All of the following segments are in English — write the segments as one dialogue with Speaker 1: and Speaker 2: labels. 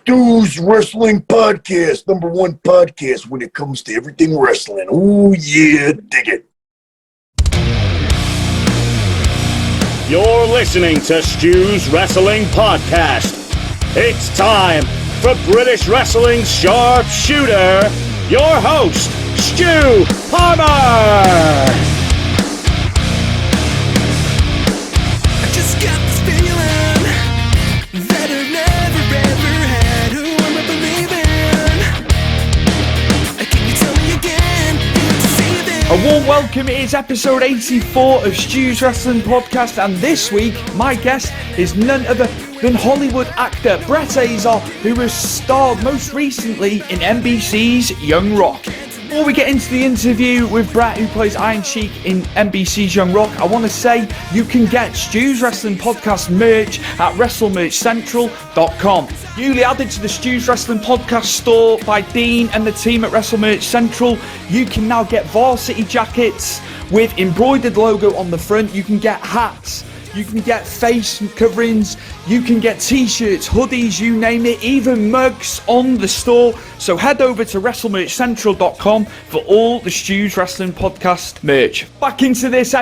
Speaker 1: Stu's Wrestling Podcast, #1 podcast when it comes to everything wrestling. Ooh, yeah, dig it.
Speaker 2: You're listening to Stu's Wrestling Podcast. It's time for British Wrestling's sharpshooter, your host, Stu Palmer.
Speaker 3: I just got this feeling that I've never ever had. Who am I believing? Can you tell me again?
Speaker 4: A warm welcome. It is episode 84 of Stu's Wrestling Podcast, and this week my guest is none other than Hollywood actor Brett Azar, who has starred most recently in NBC's Young Rock. Before we get into the interview with Brett, who plays Iron Sheik in NBC's Young Rock, I want to say you can get Stu's Wrestling Podcast merch at WrestleMerchCentral.com. Newly added to the Stu's Wrestling Podcast store by Dean and the team at WrestleMerch Central, you can now get varsity jackets with embroidered logo on the front. You can get hats. You can get face coverings, you can get t-shirts, hoodies, you name it, even mugs on the store. So head over to WrestleMerchCentral.com for all the Stu's Wrestling Podcast merch. Back into this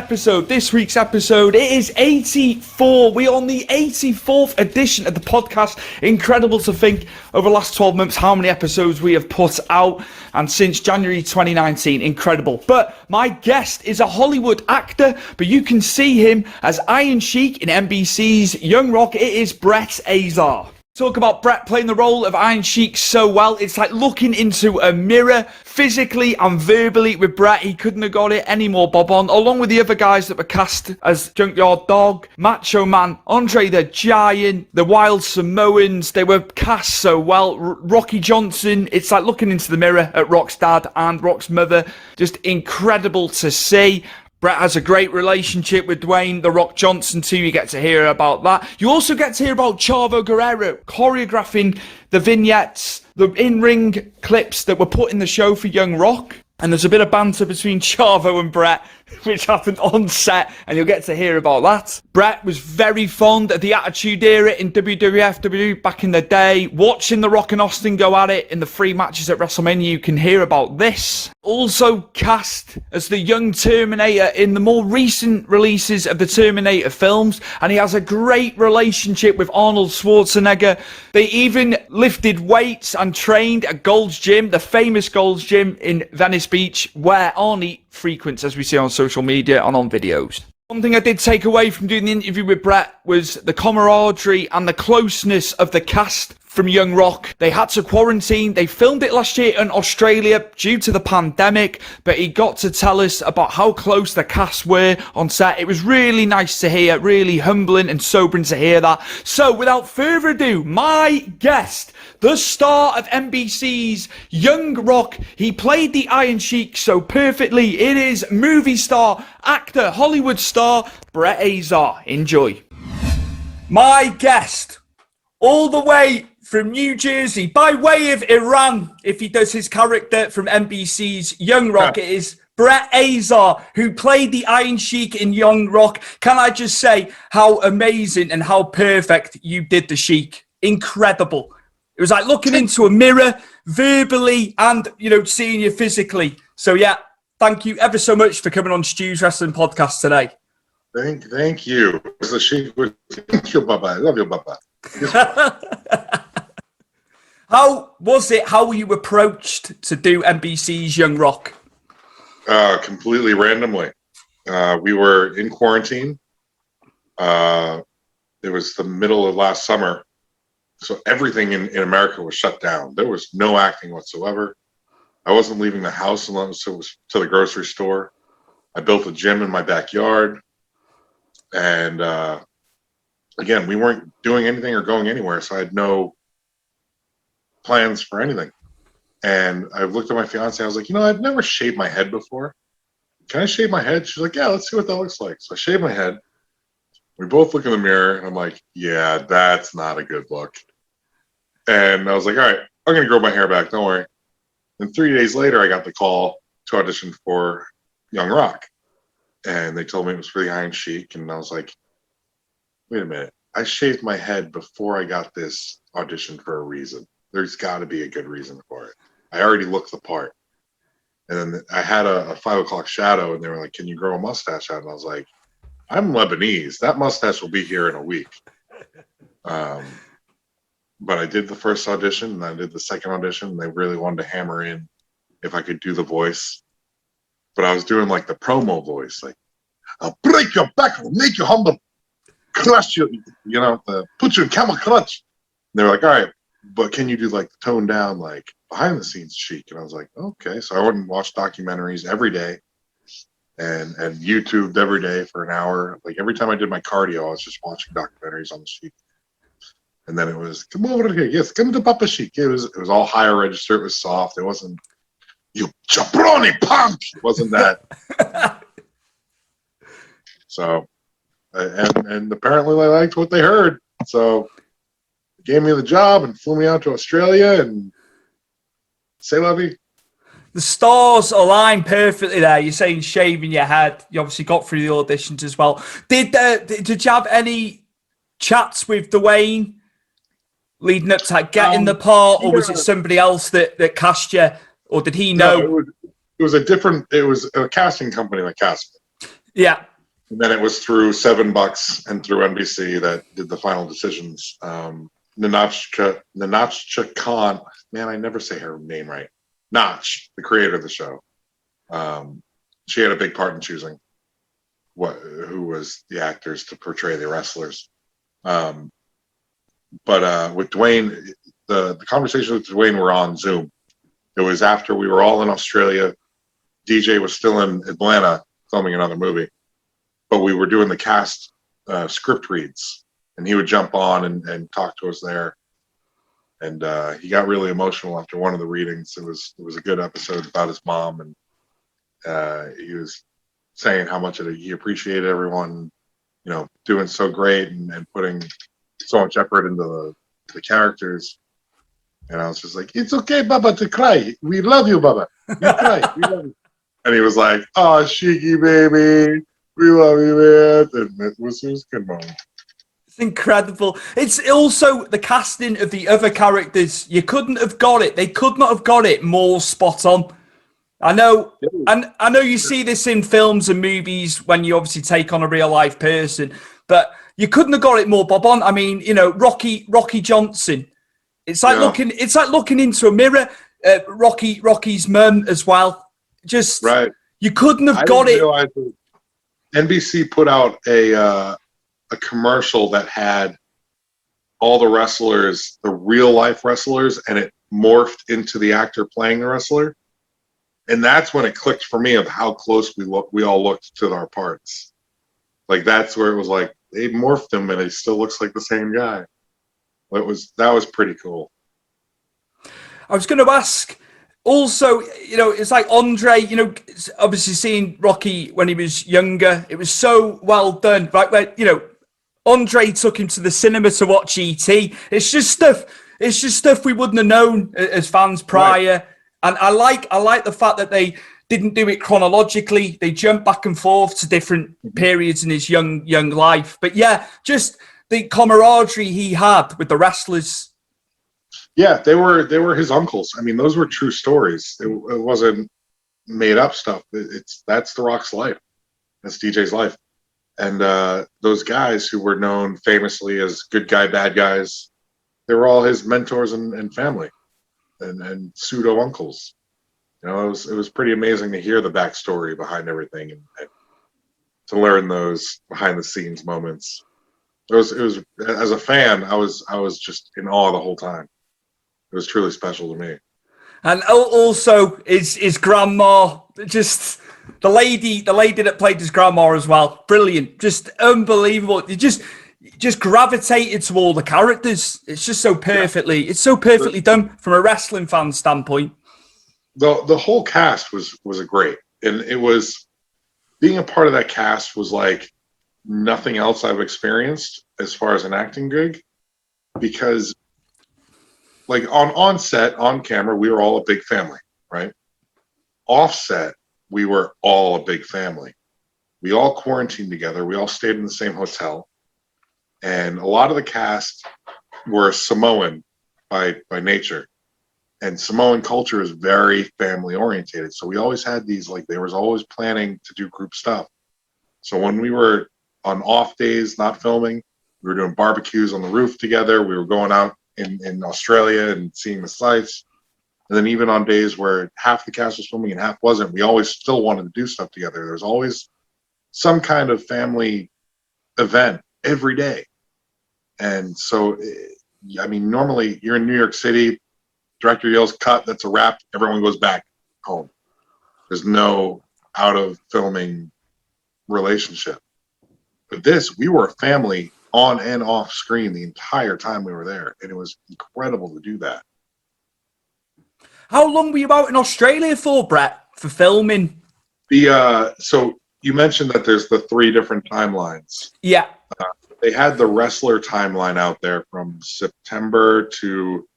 Speaker 4: week's episode, it is 84. We're on the 84th edition of the podcast. Incredible to think over the last 12 months how many episodes we have put out, and since January 2019, incredible. But my guest is a Hollywood actor, but you can see him as Iron Sheik in NBC's Young Rock. It is Brett Azar. Talk about Brett playing the role of Iron Sheik so well. It's like looking into a mirror, physically and verbally, with Brett. He couldn't have got it any more bob on, along with the other guys that were cast as Junkyard Dog, Macho Man, Andre the Giant, the Wild Samoans. They were cast so well. Rocky Johnson. It's like looking into the mirror at Rock's dad and Rock's mother. Just incredible to see. Brett has a great relationship with Dwayne The Rock Johnson too. You get to hear about that. You also get to hear about Chavo Guerrero choreographing the vignettes, the in-ring clips that were put in the show for Young Rock. And there's a bit of banter between Chavo and Brett, which happened on set, and you'll get to hear about that. Brett was very fond of the Attitude Era in WWF back in the day. Watching The Rock and Austin go at it in the free matches at WrestleMania, you can hear about this. Also cast as the young Terminator in the more recent releases of the Terminator films, and he has a great relationship with Arnold Schwarzenegger. They even lifted weights and trained at Gold's Gym, the famous Gold's Gym in Venice Beach, where Arnie frequents, as we see on social media and on videos. One thing I did take away from doing the interview with Brett was the camaraderie and the closeness of the cast from Young Rock. They had to quarantine. They filmed it last year in Australia due to the pandemic, but he got to tell us about how close the cast were on set. It was really nice to hear, really humbling and sobering to hear that. So without further ado, my guest, the star of NBC's Young Rock. He played the Iron Sheik so perfectly. It is movie star, actor, Hollywood star, Brett Azar. Enjoy. My guest, all the way from New Jersey, by way of Iran, if he does his character from NBC's Young Rock, it is Brett Azar, who played the Iron Sheik in Young Rock. Can I just say how amazing and how perfect you did the Sheik? Incredible. It was like looking into a mirror, verbally and, seeing you physically. So, yeah, thank you ever so much for coming on Stu's Wrestling Podcast today.
Speaker 5: Thank you. Thank you, Baba. I love you, Baba.
Speaker 4: How was it? How were you approached to do NBC's Young Rock?
Speaker 5: Completely randomly. We were in quarantine. It was the middle of last summer. So everything in America was shut down. There was no acting whatsoever. I wasn't leaving the house unless it was to the grocery store. I built a gym in my backyard. And again, we weren't doing anything or going anywhere. So I had no plans for anything. And I looked at my fiance. I was like, I've never shaved my head before. Can I shave my head? She's like, yeah, let's see what that looks like. So I shaved my head. We both look in the mirror, and I'm like, yeah, that's not a good look. And I was like, all right, I'm going to grow my hair back. Don't worry. And 3 days later, I got the call to audition for Young Rock. And they told me it was for the Iron Sheik. And I was like, wait a minute. I shaved my head before I got this audition for a reason. There's got to be a good reason for it. I already looked the part. And then I had a 5 o'clock shadow, and they were like, "Can you grow a mustache out?" And I was like, "I'm Lebanese. That mustache will be here in a week." But I did the first audition, and I did the second audition, and they really wanted to hammer in if I could do the voice. But I was doing like the promo voice, like, "I'll break your back, I'll make you humble, crush you, put you in camel clutch." And they were like, "All right, but can you do like the toned down, like behind the scenes Sheik?" And I was like, "Okay." So I went and watched documentaries every day and YouTubed every day for an hour. Like every time I did my cardio, I was just watching documentaries on the Sheik. And then it was, "Come over here. Yes, come to Papa Sheik." It was all higher register. It was soft. It wasn't, "You jabroni punk." It wasn't that. So, and apparently they liked what they heard. So they gave me the job and flew me out to Australia and say la vie.
Speaker 4: The stars align perfectly there. You're saying shaving your head. You obviously got through the auditions as well. Did you have any chats with Dwayne leading up to getting the part, or was it somebody else that cast you, or did he know?
Speaker 5: No, it was a casting company that cast me.
Speaker 4: Yeah.
Speaker 5: And then it was through $7 and through NBC that did the final decisions. Nanachka Khan, man, I never say her name right. Notch, the creator of the show. She had a big part in choosing who was the actors to portray the wrestlers. But with Dwayne, the conversations with Dwayne were on Zoom. It was after we were all in Australia. DJ was still in Atlanta filming another movie, but we were doing the cast script reads, and he would jump on and talk to us there. And he got really emotional after one of the readings. It was a good episode about his mom, and he was saying how much he appreciated everyone, doing so great and putting so much effort into the characters. And I was just like, "It's okay, Baba, to cry. We love you, Baba. You cry. We love you." And he was like, "Oh, Sheiky, baby. We love you, man." And it was a good moment.
Speaker 4: It's incredible. It's also the casting of the other characters. You couldn't have got it. They could not have got it more spot on. I know, and I know you see this in films and movies when you obviously take on a real life person, but you couldn't have got it more bob on. I mean, Rocky Johnson. It's like looking into a mirror. Rocky's mum as well. Just
Speaker 5: right.
Speaker 4: You couldn't have got it.
Speaker 5: NBC put out a commercial that had all the wrestlers, the real life wrestlers, and it morphed into the actor playing the wrestler. And that's when it clicked for me of how close we all looked to our parts. Like that's where it was like they morphed him and he still looks like the same guy. That was pretty cool.
Speaker 4: I was going to ask also, it's like Andre, obviously seeing Rocky when he was younger, it was so well done. Right where, Andre took him to the cinema to watch E.T. It's just stuff we wouldn't have known as fans prior. Right. And I like the fact that they didn't do it chronologically. They jumped back and forth to different periods in his young life. But yeah, just the camaraderie he had with the wrestlers.
Speaker 5: Yeah, they were his uncles. I mean, those were true stories. It wasn't made up stuff. That's The Rock's life. That's DJ's life. And those guys who were known famously as good guy, bad guys, they were all his mentors and family and pseudo uncles. It was pretty amazing to hear the backstory behind everything and to learn those behind the scenes moments. It was as a fan, I was just in awe the whole time. It was truly special to me.
Speaker 4: And also his grandma, just the lady that played his grandma as well, brilliant, just unbelievable. You just gravitated to all the characters. It's just so perfectly, it's so perfectly done from a wrestling fan standpoint.
Speaker 5: The whole cast was great, and it was being a part of that cast was like nothing else I've experienced as far as an acting gig, because like on set, on camera, we were all a big family, right? Offset, we were all a big family. We all quarantined together. We all stayed in the same hotel. And a lot of the cast were Samoan by nature. And Samoan culture is very family orientated. So we always had these, like, there was always planning to do group stuff. So when we were on off days, not filming, we were doing barbecues on the roof together. We were going out in Australia and seeing the sights. And then even on days where half the cast was filming and half wasn't, we always still wanted to do stuff together. There's always some kind of family event every day. And so, I mean, normally you're in New York City, director yells cut, that's a wrap, everyone goes back home. There's no out of filming relationship. But this, we were a family on and off screen the entire time we were there, and it was incredible to do that.
Speaker 4: How long were you out in Australia for, Brett, for filming?
Speaker 5: So you mentioned that there's the 3 different timelines.
Speaker 4: Yeah.
Speaker 5: They had the wrestler timeline out there from September to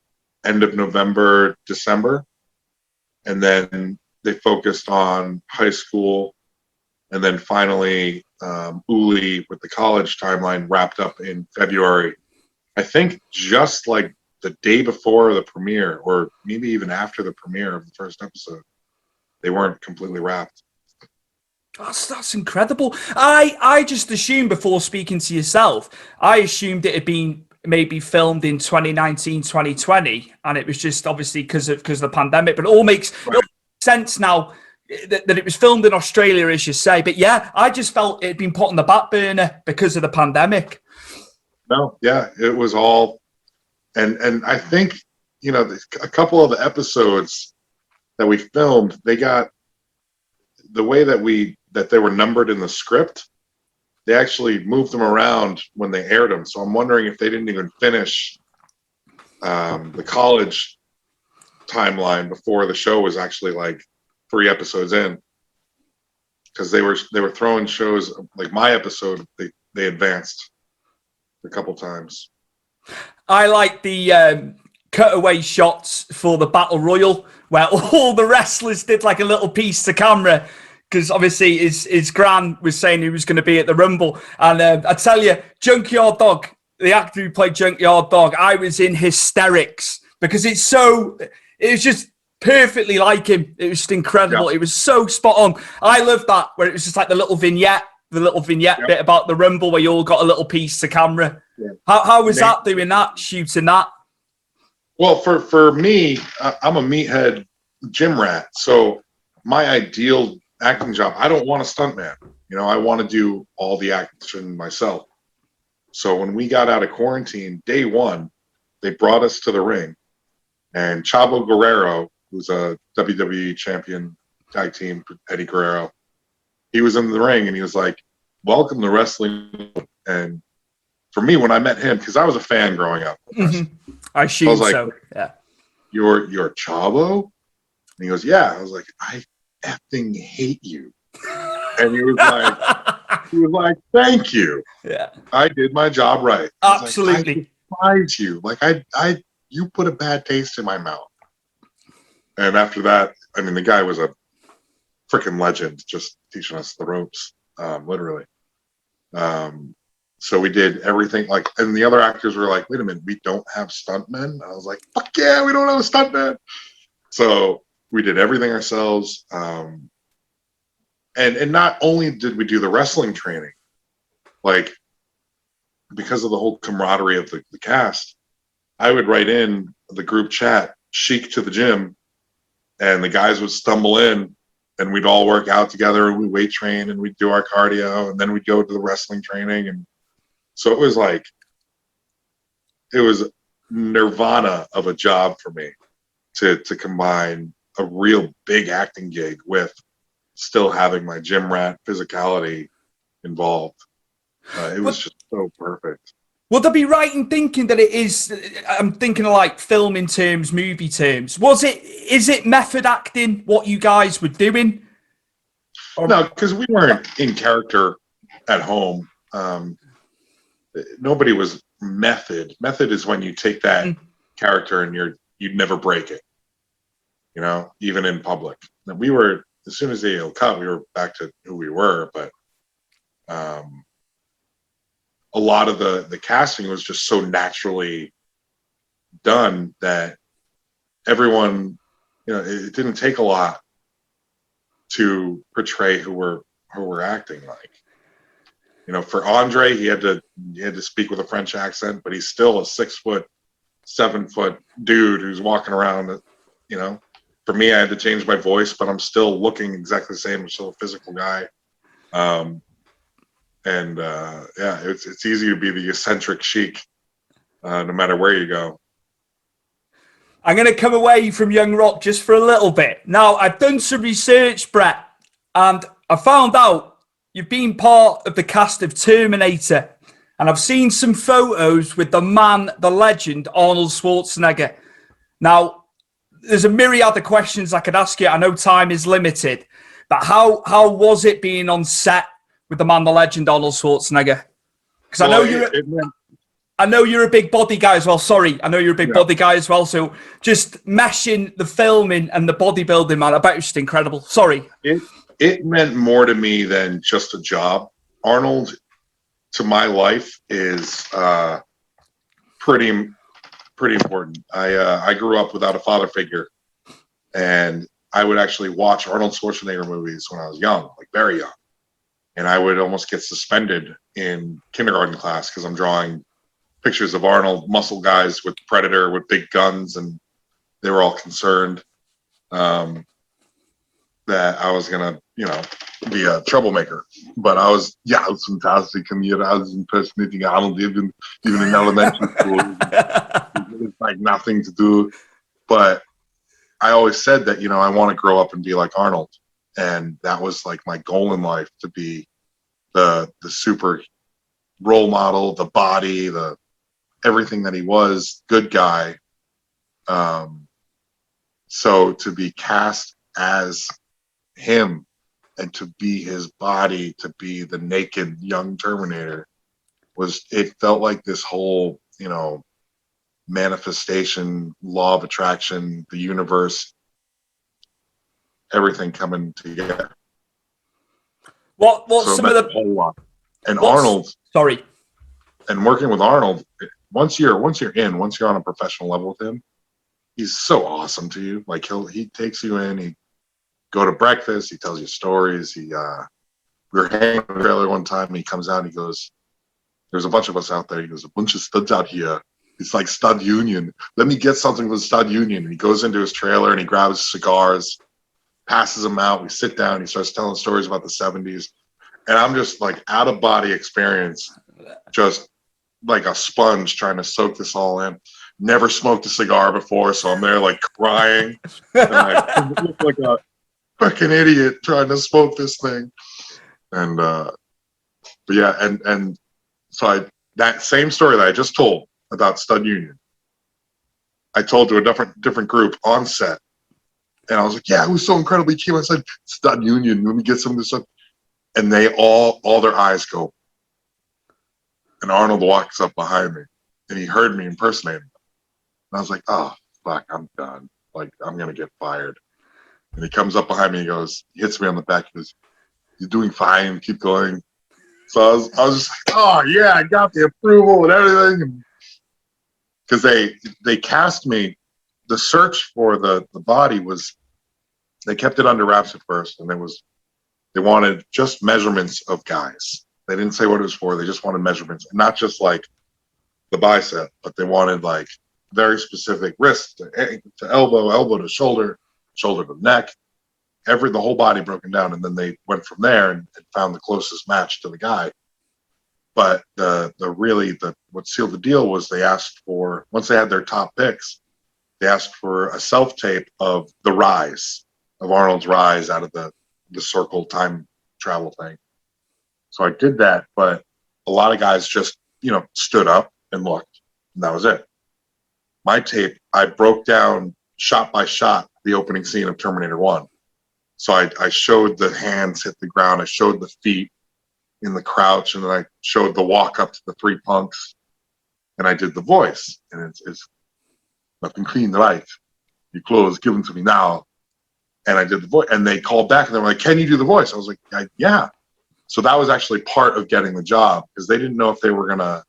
Speaker 5: end of November, December. And then they focused on high school. And then finally, Uli with the college timeline wrapped up in February. I think just like the day before the premiere, or maybe even after the premiere of the first episode. They weren't completely wrapped.
Speaker 4: That's incredible. I just assumed before speaking to yourself, I assumed it had been maybe filmed in 2019, 2020, and it was just obviously because of the pandemic. But it all makes sense now that it was filmed in Australia, as you say. But yeah, I just felt it had been put on the back burner because of the pandemic.
Speaker 5: No, yeah, it was all, and I think, you know, a couple of the episodes that we filmed, they got the way that they were numbered in the script. They actually moved them around when they aired them. So I'm wondering if they didn't even finish the college timeline before the show was actually like 3 episodes in, because they were throwing shows like my episode. They advanced a couple times. I
Speaker 4: like the cutaway shots for the Battle Royal where all the wrestlers did like a little piece to camera, because obviously his gran was saying he was going to be at the Rumble. And I tell you, Junkyard Dog, the actor who played Junkyard Dog, I was in hysterics because it was just perfectly like him. It was just incredible. Yeah. It was so spot on. I love that, where it was just like the little vignette bit about the Rumble where you all got a little piece to camera. Yeah. How was that, doing that, shooting that?
Speaker 5: Well, for me, I'm a meathead gym rat. So my ideal acting job, I don't want a stuntman. You know, I want to do all the action myself. So when we got out of quarantine, day 1, they brought us to the ring. And Chavo Guerrero, who's a WWE champion, tag team, Eddie Guerrero, he was in the ring and he was like, "Welcome to wrestling." And for me, when I met him, because I was a fan growing up,
Speaker 4: I was like, so. Yeah.
Speaker 5: You're Chavo? And he goes, "Yeah." I was like, "I effing hate you." And he was like, "Thank you."
Speaker 4: Yeah.
Speaker 5: I did my job right.
Speaker 4: Absolutely.
Speaker 5: Like, I despise you. Like you put a bad taste in my mouth. And after that, I mean, the guy was a freaking legend, just teaching us the ropes, literally. So we did everything, like, and the other actors were like, "Wait a minute, we don't have stuntmen?" I was like, "Fuck yeah, we don't have a stuntman." So we did everything ourselves. And not only did we do the wrestling training, like, because of the whole camaraderie of the cast, I would write in the group chat, "Sheik to the gym," and the guys would stumble in, and we'd all work out together, and we weight train, and we'd do our cardio, and then we'd go to the wrestling training. And so it was like, it was nirvana of a job for me to combine a real big acting gig with still having my gym rat physicality involved. It was just so perfect.
Speaker 4: Would I be right in thinking that it is, I'm thinking of like film in terms, movie terms. Is it method acting, what you guys were doing?
Speaker 5: No, because we weren't in character at home. Nobody was method. Method is when you take that character and you'd never break it. You know, even in public. And we were, as soon as they cut, we were back to who we were, but a lot of the casting was just so naturally done that everyone, it didn't take a lot to portray who we're acting like. For Andre, he had to speak with a French accent, but he's still a 6 foot, 7 foot dude who's walking around. For me, I had to change my voice, but I'm still looking exactly the same. I'm still a physical guy. It's easy to be the eccentric Sheik, no matter where you go.
Speaker 4: I'm going to come away from Young Rock just for a little bit. Now, I've done some research, Brett, and I found out you've been part of the cast of Terminator, and I've seen some photos with the man, the legend, Arnold Schwarzenegger. Now, there's a myriad of questions I could ask you. I know time is limited, but how was it being on set with the man, the legend, Arnold Schwarzenegger? Because I know you're a big body guy as well. Sorry, I know you're a big body guy as well. So just meshing the filming and the bodybuilding, man, I bet it was just incredible. Sorry.
Speaker 5: It meant more to me than just a job. Arnold, to my life, is pretty important. I grew up without a father figure, and I would actually watch Arnold Schwarzenegger movies when I was young, like very young. And I would almost get suspended in kindergarten class because I'm drawing pictures of Arnold muscle guys with Predator with big guns, and they were all concerned that I was gonna, be a troublemaker. But I was fantastic, and I was impersonating Arnold even in elementary school. It was like nothing to do, but I always said that I want to grow up and be like Arnold, and that was like my goal in life, to be the super role model, the body, the everything that he was, good guy. So to be cast as him and to be his body, to be the naked young Terminator, it felt like this whole, manifestation, law of attraction, the universe, everything coming together.
Speaker 4: What's some of the
Speaker 5: whole lot. And Arnold,
Speaker 4: sorry.
Speaker 5: And working with Arnold, once you're on a professional level with him, he's so awesome to you. Like he takes you in, he go to breakfast, he tells you stories. We were hanging in the trailer one time, and he comes out and he goes, "There's a bunch of us out there." He goes, "A bunch of studs out here. It's like Stud Union. Let me get something with Stud Union." And he goes into his trailer and he grabs cigars, passes them out. We sit down. He starts telling stories about the 70s. And I'm just like out of body experience, just like a sponge trying to soak this all in. Never smoked a cigar before, so I'm there like crying. And I look like a fucking idiot trying to smoke this thing. And, but yeah, and so that same story that I just told about Stud Union, I told to a different group on set. And I was like, yeah, it was so incredibly cheap. I said, Stud Union, let me get some of this stuff. And they all their eyes go. And Arnold walks up behind me, and he heard me impersonating him. And I was like, oh, fuck, I'm done. Like, I'm going to get fired. And he comes up behind me, he hits me on the back, he goes, "You're doing fine, keep going." So I was just like, oh, yeah, I got the approval and everything. Because they cast me, the search for the body was, they kept it under wraps at first, and they wanted just measurements of guys. They didn't say what it was for. They just wanted measurements, and not just like the bicep, but they wanted like very specific wrist to elbow, elbow to shoulder, shoulder to neck, the whole body broken down. And then they went from there and found the closest match to the guy. But what sealed the deal was they asked for, once they had their top picks, they asked for a self-tape of the rise, of Arnold's rise out of the circle time travel thing. So I did that, but a lot of guys just, stood up and looked, and that was it. My tape, I broke down shot by shot the opening scene of Terminator 1. So I showed the hands hit the ground, I showed the feet in the crouch, and then I showed the walk up to the 3 punks, and I did the voice. And it's nothing clean, right? Your clothes given to me now. And I did the voice, and they called back and they were like, "Can you do the voice?" I was like, "Yeah." So that was actually part of getting the job, because they didn't know if they were going to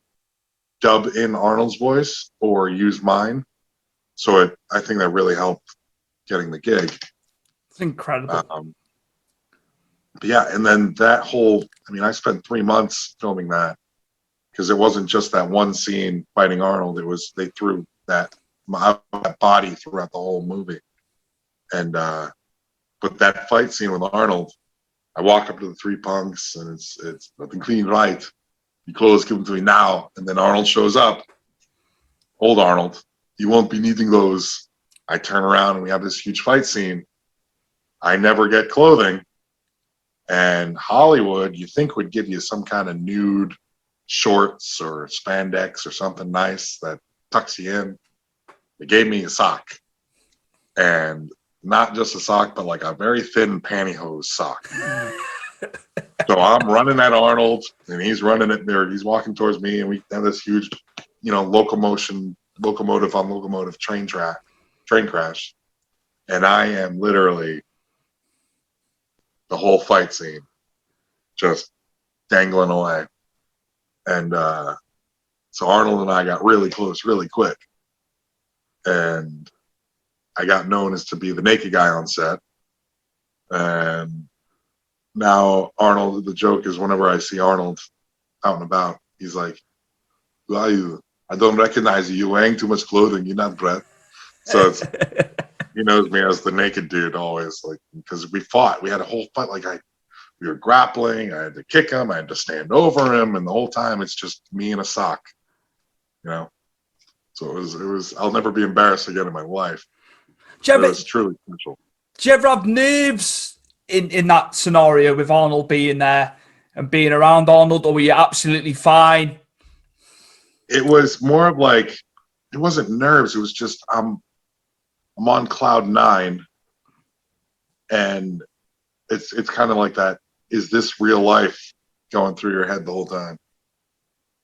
Speaker 5: dub in Arnold's voice or use mine. So I think that really helped getting the gig.
Speaker 4: It's incredible.
Speaker 5: But yeah, and then that whole, I mean, I spent 3 months filming that because it wasn't just that one scene fighting Arnold. It was, they threw that body throughout the whole movie. And, but that fight scene with Arnold, I walk up to the three punks and it's nothing clean right. Your clothes, give them to me now. And then Arnold shows up. Old Arnold, you won't be needing those. I turn around and we have this huge fight scene. I never get clothing. And Hollywood, you think, would give you some kind of nude shorts or spandex or something nice that tucks you in. They gave me a sock. And not just a sock, but like a very thin pantyhose sock. So I'm running at Arnold, and he's running it there. He's walking towards me, and we have this huge, locomotive on locomotive train crash. And I am literally the whole fight scene just dangling away. And so Arnold and I got really close really quick. And I got known as to be the naked guy on set. And now Arnold, the joke is whenever I see Arnold out and about, he's like, "Who are you? I don't recognize you. You're wearing too much clothing. You're not Brett." So he knows me as the naked dude always, like, because we fought. We had a whole fight. We were grappling. I had to kick him. I had to stand over him, and the whole time it's just me in a sock, So it was. I'll never be embarrassed again in my life. It was truly special.
Speaker 4: Do you ever have nerves in that scenario with Arnold being there and being around Arnold, or were you absolutely fine?
Speaker 5: It was more of like, it wasn't nerves. It was just I'm on cloud 9, and it's kind of like that. Is this real life going through your head the whole time?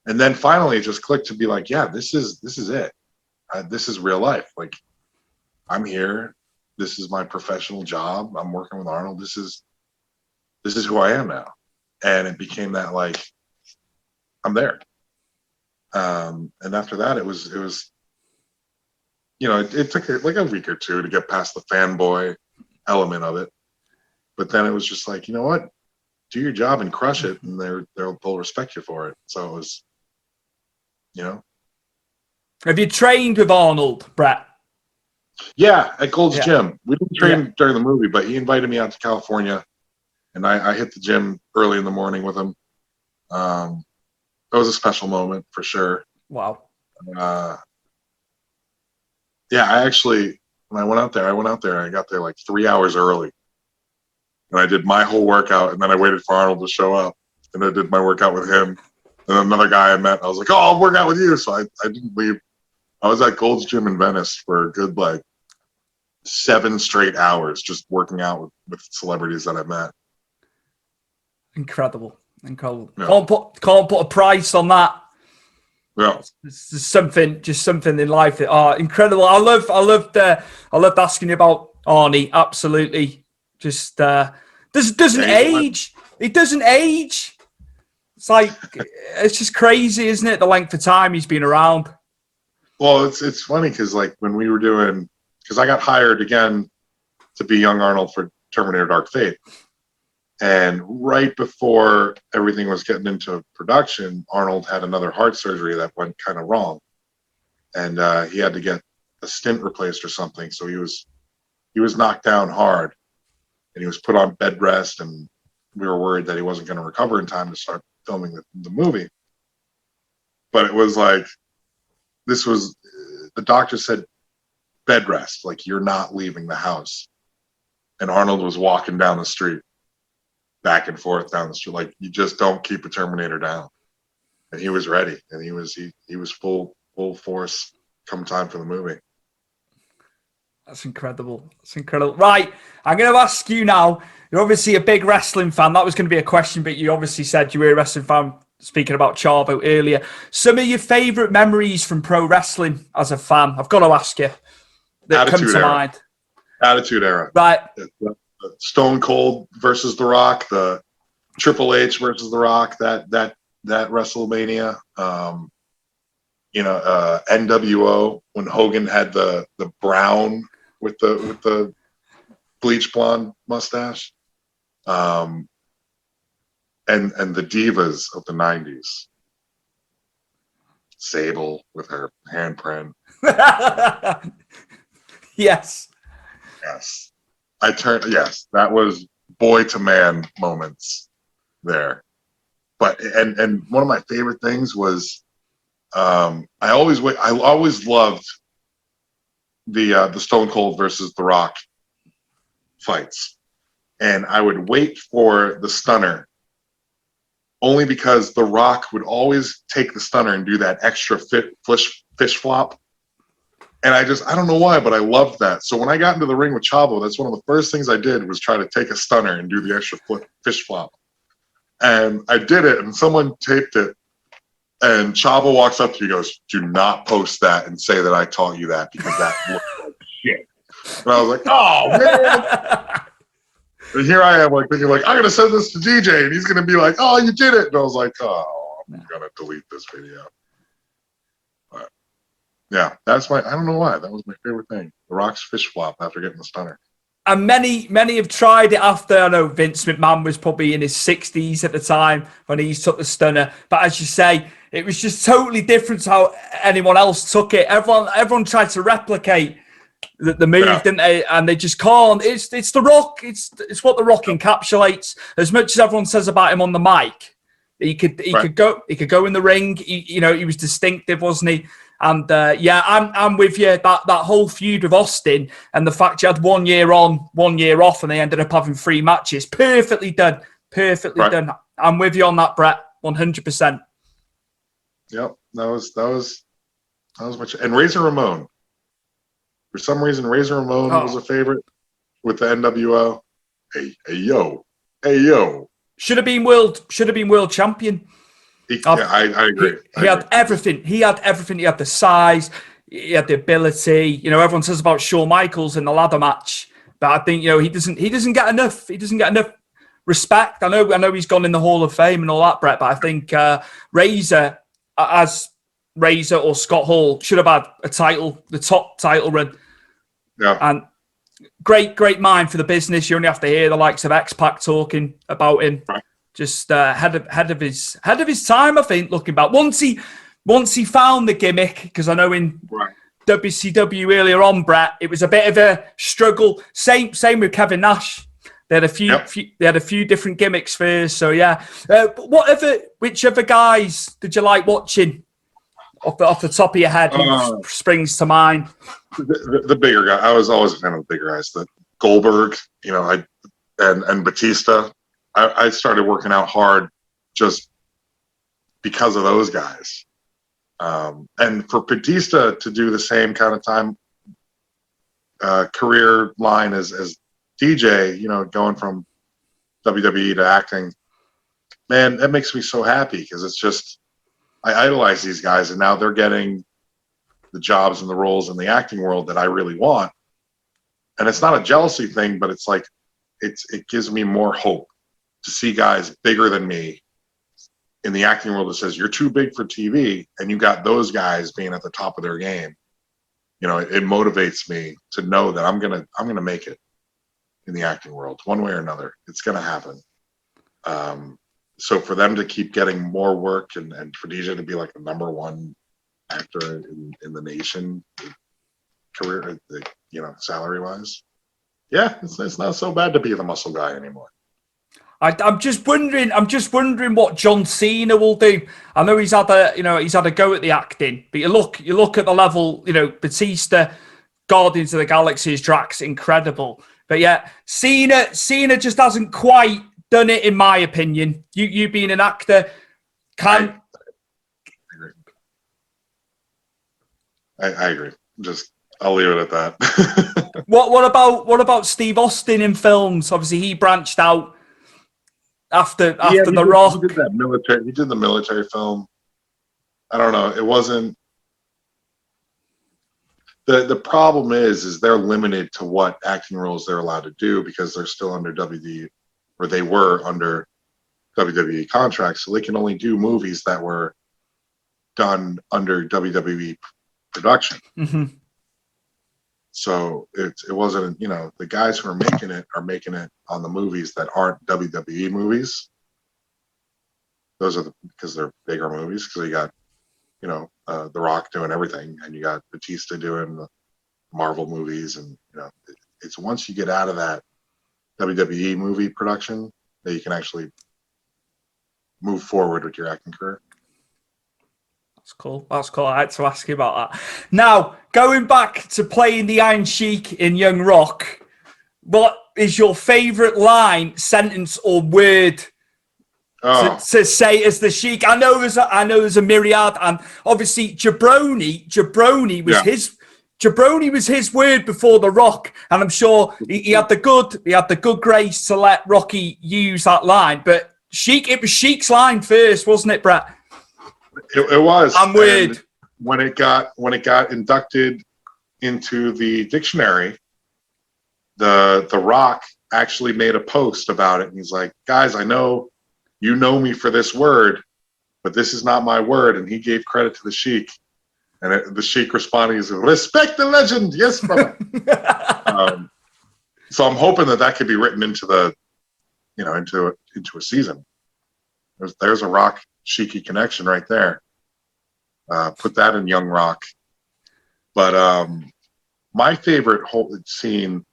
Speaker 5: And then finally, it just clicked to be like, yeah, this is it. This is real life. Like, I'm here. This is my professional job. I'm working with Arnold. This is who I am now. And it became that, like, I'm there. And after that, it was it took like a week or two to get past the fanboy element of it. But then it was just like, you know what? Do your job and crush it, and they'll respect you for it. So it was,
Speaker 4: Have you trained with Arnold, Brett?
Speaker 5: Yeah, at Gold's Gym. We didn't train during the movie, but he invited me out to California, and I hit the gym early in the morning with him. That was a special moment for sure.
Speaker 4: Wow.
Speaker 5: Yeah, I actually, when I went out there, I got there like 3 hours early. And I did my whole workout, and then I waited for Arnold to show up. And I did my workout with him. And another guy I met, I was like, "Oh, I'll work out with you." So I didn't leave. I was at Gold's Gym in Venice for a good, 7 straight hours just working out with celebrities that I met.
Speaker 4: Incredible. Yeah. Can't put a price on that.
Speaker 5: Yeah.
Speaker 4: It's something in life that incredible. I loved asking you about Arnie. Absolutely. Just doesn't age. It doesn't age. It's like, it's just crazy, isn't it? The length of time he's been around.
Speaker 5: Well, it's funny because when we were because I got hired again to be young Arnold for Terminator Dark Fate. And right before everything was getting into production, Arnold had another heart surgery that went kind of wrong. And he had to get a stent replaced or something. So he was knocked down hard, and he was put on bed rest, and we were worried that he wasn't going to recover in time to start filming the movie. But it was like, the doctor said, bed rest, like, you're not leaving the house. And Arnold was walking down the street, back and forth down the street, like, you just don't keep a Terminator down. And he was ready, and he was full force come time for the movie.
Speaker 4: That's incredible. That's incredible. Right, I'm going to ask you now. You're obviously a big wrestling fan. That was going to be a question, but you obviously said you were a wrestling fan, speaking about Chavo earlier. Some of your favourite memories from pro wrestling as a fan, I've got to ask you, that come to mind.
Speaker 5: Attitude Era.
Speaker 4: Right.
Speaker 5: The Stone Cold versus The Rock, the Triple H versus The Rock, that WrestleMania. NWO when Hogan had the brown with the bleach blonde mustache, and the divas of the 90s. Sable with her handprint.
Speaker 4: Yes.
Speaker 5: Yes. That was boy to man moments there. But and one of my favorite things was I always loved the Stone Cold versus The Rock fights. And I would wait for the stunner only because The Rock would always take the stunner and do that extra fish flop. And I don't know why, but I loved that. So when I got into the ring with Chavo, that's one of the first things I did was try to take a stunner and do the extra fish flop. And I did it, and someone taped it. And Chavo walks up to me and goes, "Do not post that and say that I taught you that because that looks like shit." And I was like, "Oh, man." And here I am, like thinking, like, I'm gonna send this to DJ, and he's gonna be like, "Oh, you did it." And I was like, "Oh, I'm gonna delete this video." But yeah, I don't know why. That was my favorite thing. The Rock's fish flop after getting the stunner.
Speaker 4: And many have tried it after. I know Vince McMahon was probably in his 60s at the time when he took the stunner. But as you say, it was just totally different to how anyone else took it. Everyone tried to replicate the move, didn't they? And they just can't. It's The Rock. It's what The Rock encapsulates. As much as everyone says about him on the mic, he could go in the ring. He was distinctive, wasn't he? And I'm with you. That whole feud with Austin and the fact you had 1 year on, 1 year off, and they ended up having 3 matches. Perfectly done. Done. I'm with you on that, Brett. 100%.
Speaker 5: Yep, that was much. And Razor Ramon. For some reason, Razor Ramon was a favorite with the NWO. Hey yo.
Speaker 4: Should have been world champion.
Speaker 5: I agree.
Speaker 4: He had everything. He had everything. He had the size. He had the ability. Everyone says about Shawn Michaels in the ladder match, but I think he doesn't get enough. He doesn't get enough respect. I know he's gone in the Hall of Fame and all that, Brett. But I think Razor, as Razor or Scott Hall, should have had a title, the top title run.
Speaker 5: Yeah.
Speaker 4: And great mind for the business. You only have to hear the likes of X-Pac talking about him.
Speaker 5: Right.
Speaker 4: Just ahead of his time, I think. Looking back, once he found the gimmick, because I know in WCW earlier on, Brett, it was a bit of a struggle. Same with Kevin Nash. They had a few different gimmicks first. So yeah, which other guys did you like watching off the top of your head? Who springs to mind?
Speaker 5: The bigger guy. I was always a fan of the bigger guys. The Goldberg, and Batista. I started working out hard just because of those guys. And for Batista to do the same kind of time career line as DJ, going from WWE to acting, man, that makes me so happy because it's just, I idolize these guys and now they're getting the jobs and the roles in the acting world that I really want. And it's not a jealousy thing, but it's like, it gives me more hope to see guys bigger than me in the acting world that says you're too big for TV, and you got those guys being at the top of their game. It motivates me to know that I'm gonna make it in the acting world one way or another. It's gonna happen. So for them to keep getting more work and for DJ to be like the #1 actor in the nation, career, salary wise, yeah, it's not so bad to be the muscle guy anymore.
Speaker 4: I'm just wondering what John Cena will do. I know he's had a go at the acting, but you look at the level. Batista, Guardians of the Galaxy's Drax, incredible. But yeah, Cena just hasn't quite done it, in my opinion. You being an actor,
Speaker 5: I agree. I'll leave it at that.
Speaker 4: What about Steve Austin in films? Obviously, he branched out. After The Rock.
Speaker 5: He did the military film. I don't know. It wasn't. The problem is they're limited to what acting roles they're allowed to do because they're still under WWE, or they were under WWE contracts, so they can only do movies that were done under WWE production.
Speaker 4: Mm-hmm.
Speaker 5: So it wasn't, the guys who are making it on the movies that aren't WWE movies. Those are because they're bigger movies, because you got, The Rock doing everything, and you got Batista doing the Marvel movies, and it's once you get out of that WWE movie production that you can actually move forward with your acting career.
Speaker 4: That's cool. That's cool. I had to ask you about that. Now, going back to playing the Iron Sheik in Young Rock, what is your favourite line, sentence, or word to say as the Sheik? I know there's a myriad, and obviously Jabroni was his word before The Rock, and I'm sure he had the good grace to let Rocky use that line. But it was Sheik's line first, wasn't it, Brett?
Speaker 5: It was.
Speaker 4: I'm weird.
Speaker 5: And when it got inducted into the dictionary, the Rock actually made a post about it, and he's like, "Guys, I know you know me for this word, but this is not my word." And he gave credit to the Sheik, and the Sheik responded, "He's like, respect the legend, yes, brother." So I'm hoping that could be written into the, into a season. There's a Rock Sheiky connection right there. Put that in Young Rock. But my favorite whole scene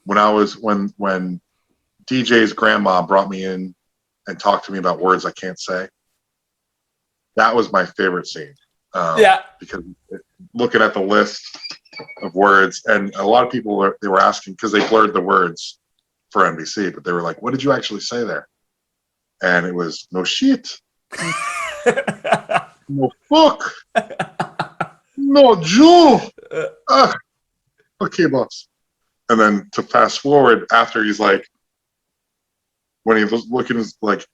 Speaker 5: when DJ's grandma brought me in and talked to me about words I can't say. That was my favorite scene. Because looking at the list of words, and a lot of people were asking, because they blurred the words for NBC, but they were like, "What did you actually say there?" And it was no shit. No fuck. No Jew. Okay, boss. And then to fast forward, after he's like, when he was looking, he's like,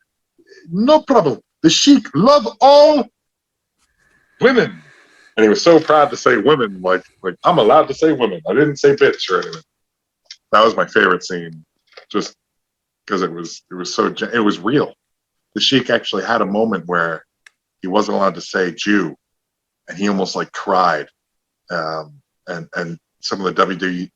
Speaker 5: "No problem. The Sheik love all women." And he was so proud to say women, like I'm allowed to say women. I didn't say bitch or anything. That was my favorite scene, just because it was real. The Sheik actually had a moment where he wasn't allowed to say Jew, and he almost cried. And some of the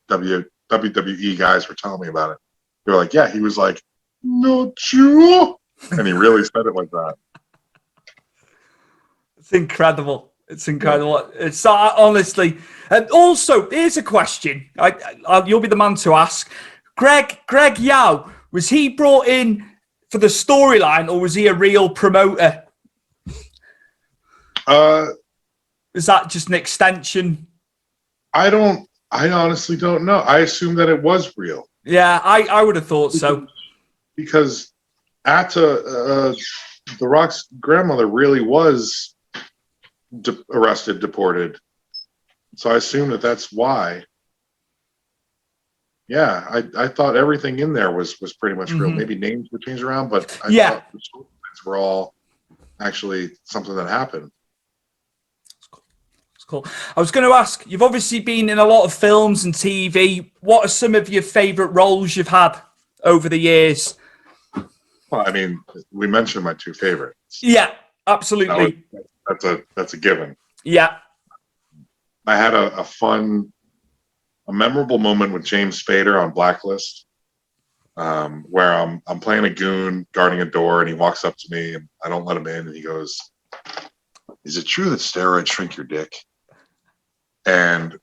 Speaker 5: WWE guys were telling me about it. They were like, "Yeah, he was like, no Jew," and he really said it like that.
Speaker 4: It's incredible. It's incredible. Yeah. It's honestly, and also here's a question. You'll be the man to ask. Greg Yao, was he brought in for the storyline, or was he a real promoter? Is that just an extension? I
Speaker 5: honestly don't know. I assume that it was real.
Speaker 4: Yeah, I would have thought so.
Speaker 5: Because The Rock's grandmother really was arrested, deported. So I assume that's why. Yeah, I thought everything in there was pretty much real. Maybe names were changed around, but I thought the storylines were all actually something that happened.
Speaker 4: That's cool. I was going to ask, you've obviously been in a lot of films and TV. What are some of your favourite roles you've had over the years?
Speaker 5: Well, I mean, we mentioned my two favorites.
Speaker 4: Yeah, absolutely.
Speaker 5: That's a given.
Speaker 4: Yeah.
Speaker 5: I had a memorable moment with James Spader on Blacklist, where I'm playing a goon guarding a door, and he walks up to me, and I don't let him in, and he goes, "Is it true that steroids shrink your dick?" And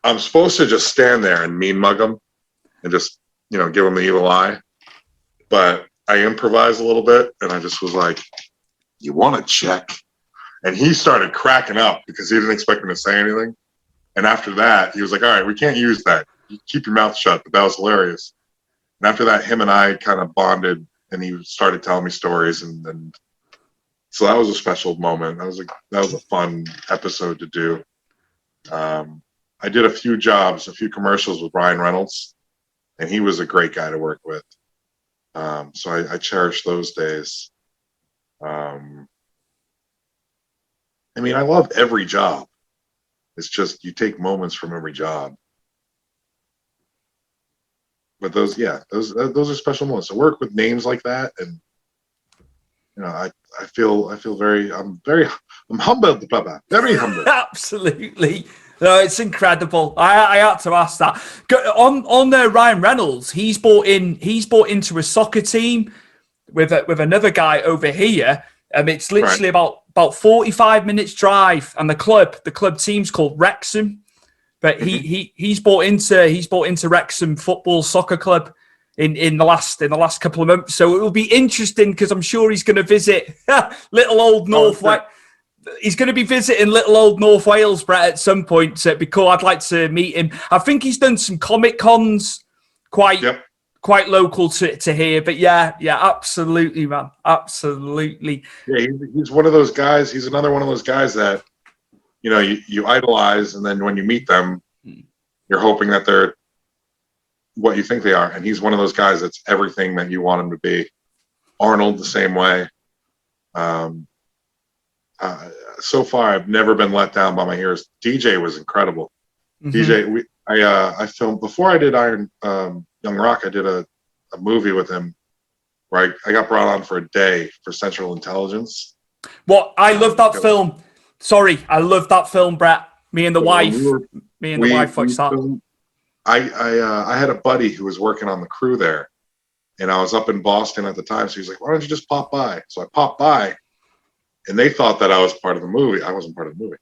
Speaker 5: I'm supposed to just stand there and mean mug him and just, give him the evil eye. But I improvised a little bit, and I just was like, "You want to check?" And he started cracking up because he didn't expect me to say anything. And after that, he was like, "All right, we can't use that. You keep your mouth shut." But that was hilarious. And after that, him and I kind of bonded, and he started telling me stories. And so that was a special moment. That was a fun episode to do. I did a few commercials with Ryan Reynolds, and he was a great guy to work with. So I cherish those days. I love every job. It's just you take moments from every job. But those are special moments. To work with names like that and I'm humbled, Papa. Very humbled.
Speaker 4: Absolutely. No, it's incredible. I had to ask that. On Ryan Reynolds, he's bought into a soccer team with another guy over here. It's literally about 45 minutes drive, and the club team's called Wrexham. But he's bought into Wrexham Football Soccer Club in the last couple of months. So it will be interesting because I'm sure he's going to visit little old North Wales. He's going to be visiting little old North Wales, Brett, at some point. So it'd be cool. I'd like to meet him. I think he's done some Comic Cons quite local to here. But yeah, absolutely, man. Absolutely.
Speaker 5: Yeah, he's one of those guys. He's another one of those guys that, you idolize, and then when you meet them, you're hoping that they're what you think they are. And he's one of those guys that's everything that you want him to be. Arnold, the same way. So far, I've never been let down by my heroes. DJ was incredible. DJ, I filmed before I did Young Rock. I did a movie with him where I got brought on for a day for Central Intelligence.
Speaker 4: What? I love that film. Sorry, I love that film, Brett. Me and the wife watched that.
Speaker 5: I had a buddy who was working on the crew there, and I was up in Boston at the time. So he's like, "Why don't you just pop by?" So I popped by, and they thought that I was part of the movie. I wasn't part of the movie,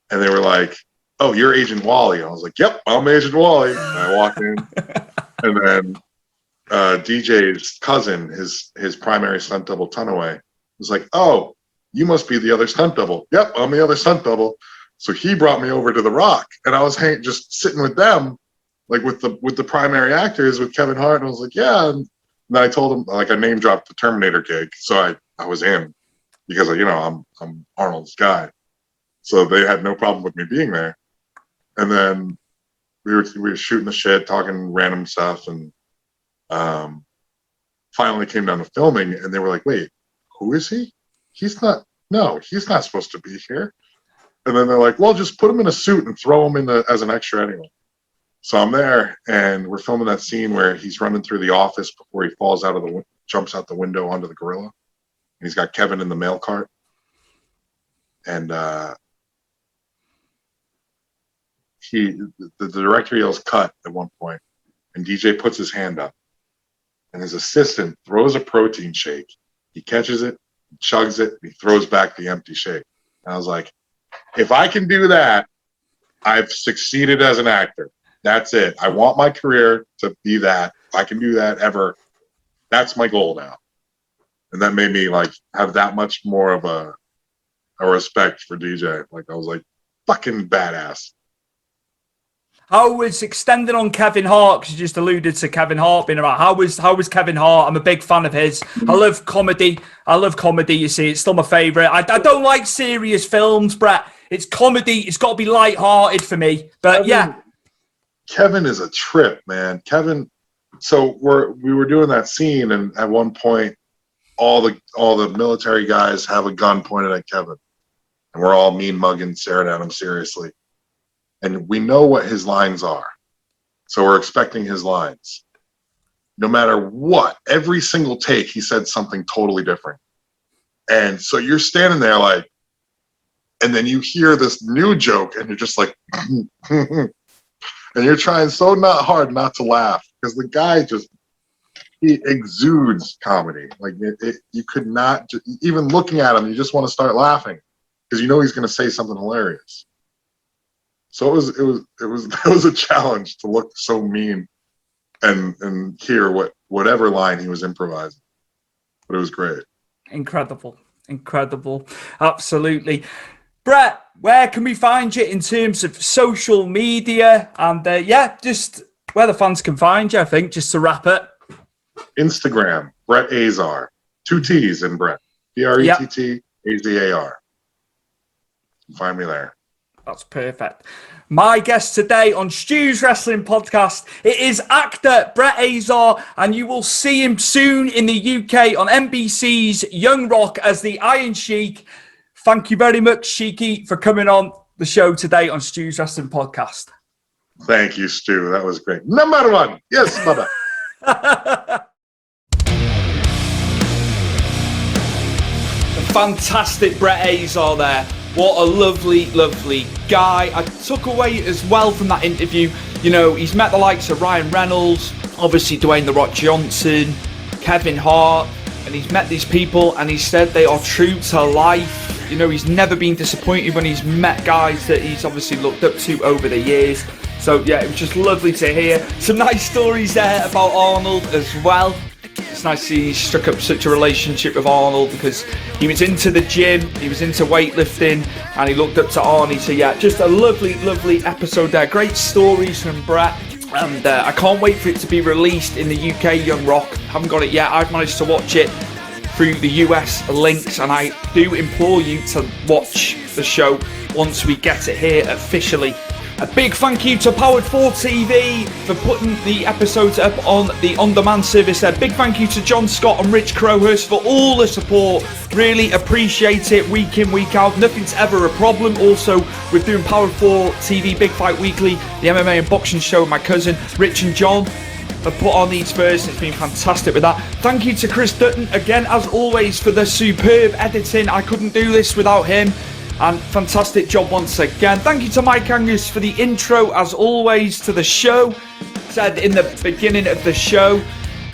Speaker 5: and they were like, "Oh, you're Agent Wally." And I was like, "Yep, I'm Agent Wally." And I walked in, and then DJ's cousin, his primary stunt double, Tunaway, was like, "Oh, you must be the other stunt double." "Yep, I'm the other stunt double." So he brought me over to The Rock, and I was just sitting with them, like with the primary actors, with Kevin Hart, and I was like, "Yeah." And then I told him, like, I name dropped the Terminator gig, so I was in because I'm Arnold's guy, so they had no problem with me being there. And then we were shooting the shit, talking random stuff, and finally came down to filming, and they were like, "Wait, who is he? He's not supposed to be here." And then they're like, "Well, just put him in a suit and throw him in as an extra anyway." So I'm there, and we're filming that scene where he's running through the office before he falls jumps out the window onto the gorilla. And he's got Kevin in the mail cart. And the director yells cut at one point, and DJ puts his hand up, and his assistant throws a protein shake. He catches it, chugs it, and he throws back the empty shake. And I was like, if I can do that, I've succeeded as an actor. That's it. I want my career to be that. If I can do that ever, that's my goal now. And that made me have that much more of a respect for DJ. I was like, fucking badass.
Speaker 4: How was extending on Kevin Hart? Because you just alluded to Kevin Hart being around. How was Kevin Hart? I'm a big fan of his. I love comedy. You see, it's still my favourite. I don't like serious films, Brett. It's comedy. It's got to be light-hearted for me. But
Speaker 5: Kevin is a trip, man. Kevin. So we were doing that scene, and at one point, all the military guys have a gun pointed at Kevin, and we're all mean mugging, staring at him seriously. And we know what his lines are. So we're expecting his lines. No matter what, every single take, he said something totally different. And so you're standing there and then you hear this new joke, and you're just like, and you're trying so not hard not to laugh, because the guy he exudes comedy. You could not, even looking at him, you just want to start laughing because you know he's going to say something hilarious. So it was a challenge to look so mean and hear whatever line he was improvising, but it was great.
Speaker 4: Incredible, absolutely. Brett, where can we find you in terms of social media and just where the fans can find you? I think just to wrap it.
Speaker 5: Instagram, Brett Azar, 2 T's in Brett, BRETTAZAR. Find me there.
Speaker 4: That's perfect. My guest today on Stu's Wrestling Podcast, it is actor Brett Azar, and you will see him soon in the UK on NBC's Young Rock as the Iron Sheik. Thank you very much, Sheiky, for coming on the show today on Stu's Wrestling Podcast.
Speaker 5: Thank you, Stu. That was great. Number one. Yes, brother.
Speaker 4: fantastic Brett Azar there. What a lovely, lovely guy. I took away as well from that interview, you know, he's met the likes of Ryan Reynolds, obviously Dwayne The Rock Johnson, Kevin Hart, and he's met these people and he said they are true to life. You know, he's never been disappointed when he's met guys that he's obviously looked up to over the years. So yeah, it was just lovely to hear. Some nice stories there about Arnold as well. It's nice to see he struck up such a relationship with Arnold because he was into the gym, he was into weightlifting, and he looked up to Arnie. So yeah, just a lovely, lovely episode there. Great stories from Brett. And I can't wait for it to be released in the UK, Young Rock. Haven't got it yet. I've managed to watch it through the US links, and I do implore you to watch the show once we get it here officially. A big thank you to Powered 4 TV for putting the episodes up on the on-demand service there. Big thank you to John Scott and Rich Crowhurst for all the support. Really appreciate it week in, week out. Nothing's ever a problem. Also, we're doing Powered 4 TV Big Fight Weekly, the MMA and boxing show with my cousin Rich and John have put on these first. It's been fantastic with that. Thank you to Chris Dutton again, as always, for the superb editing. I couldn't do this without him. And fantastic job once again. Thank you to Mike Angus for the intro, as always, to the show. Said in the beginning of the show,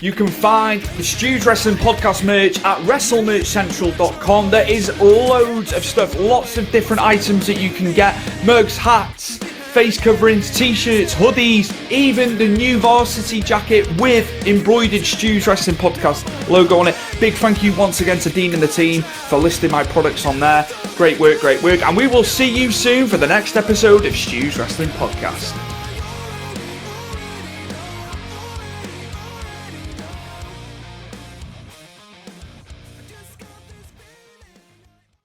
Speaker 4: you can find the Stu's Wrestling Podcast merch at WrestleMerchCentral.com. There is loads of stuff, lots of different items that you can get. Mugs, hats, face coverings, t-shirts, hoodies, even the new varsity jacket with embroidered Stu's Wrestling Podcast logo on it. Big thank you once again to Dean and the team for listing my products on there. Great work, and we will see you soon for the next episode of Stu's Wrestling Podcast.